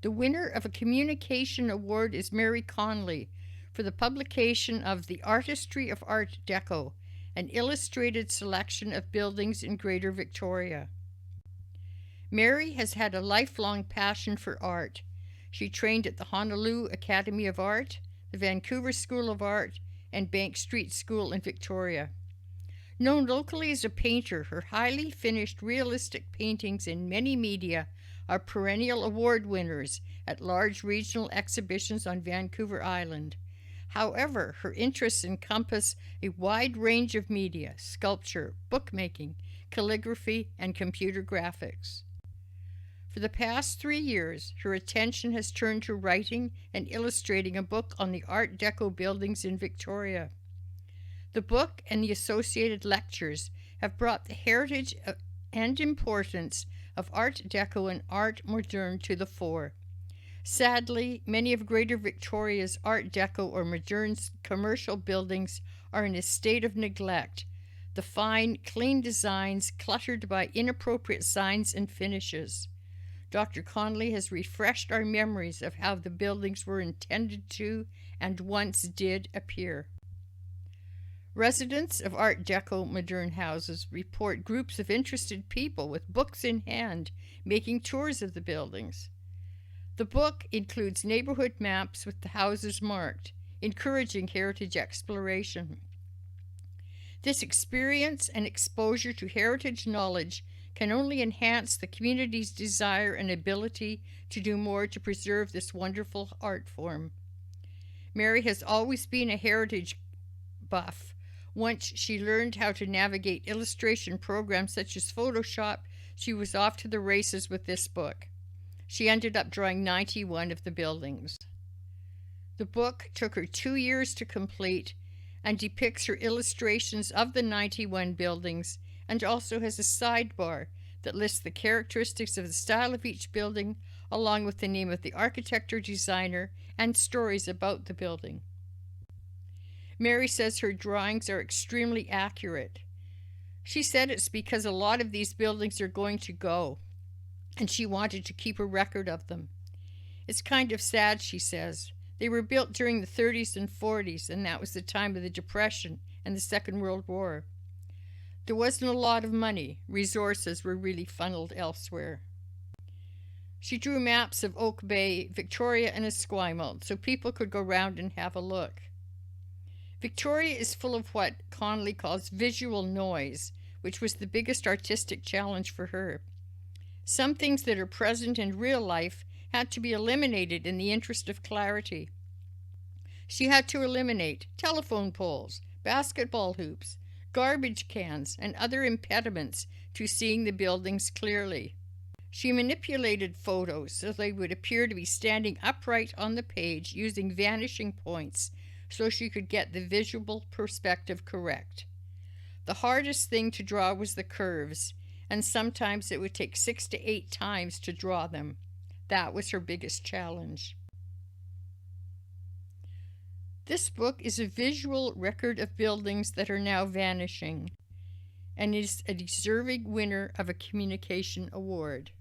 The winner of a communication award is Mary Conley for the publication of The Artistry of Art Deco, an illustrated selection of buildings in Greater Victoria. Mary has had a lifelong passion for art. She trained at the Honolulu Academy of Art, the Vancouver School of Art, and Bank Street School in Victoria. Known locally as a painter, her highly finished realistic paintings in many media are perennial award winners at large regional exhibitions on Vancouver Island. However, her interests encompass a wide range of media: sculpture, bookmaking, calligraphy, and computer graphics. For the past 3 years, her attention has turned to writing and illustrating a book on the Art Deco buildings in Victoria. The book and the associated lectures have brought the heritage and importance of Art Deco and Art Moderne to the fore. Sadly, many of Greater Victoria's Art Deco or modern commercial buildings are in a state of neglect, the fine, clean designs cluttered by inappropriate signs and finishes. Dr. Conley has refreshed our memories of how the buildings were intended to and once did appear. Residents of Art Deco modern houses report groups of interested people with books in hand making tours of the buildings. The book includes neighborhood maps with the houses marked, encouraging heritage exploration. This experience and exposure to heritage knowledge can only enhance the community's desire and ability to do more to preserve this wonderful art form. Mary has always been a heritage buff. Once she learned how to navigate illustration programs such as Photoshop, she was off to the races with this book. She ended up drawing 91 of the buildings. The book took her 2 years to complete and depicts her illustrations of the 91 buildings, and also has a sidebar that lists the characteristics of the style of each building, along with the name of the architect or designer and stories about the building. Mary says her drawings are extremely accurate. She said it's because a lot of these buildings are going to go, and she wanted to keep a record of them. It's kind of sad, she says. They were built during the 30s and 40s, and that was the time of the Depression and the Second World War. There wasn't a lot of money. Resources were really funneled elsewhere. She drew maps of Oak Bay, Victoria, and Esquimalt so people could go round and have a look. Victoria is full of what Conley calls visual noise, which was the biggest artistic challenge for her. Some things that are present in real life had to be eliminated in the interest of clarity. She had to eliminate telephone poles, basketball hoops, garbage cans, and other impediments to seeing the buildings clearly. She manipulated photos so they would appear to be standing upright on the page using vanishing points so she could get the visual perspective correct. The hardest thing to draw was the curves, and sometimes it would take 6 to 8 times to draw them. That was her biggest challenge. This book is a visual record of buildings that are now vanishing, and is a deserving winner of a communication award.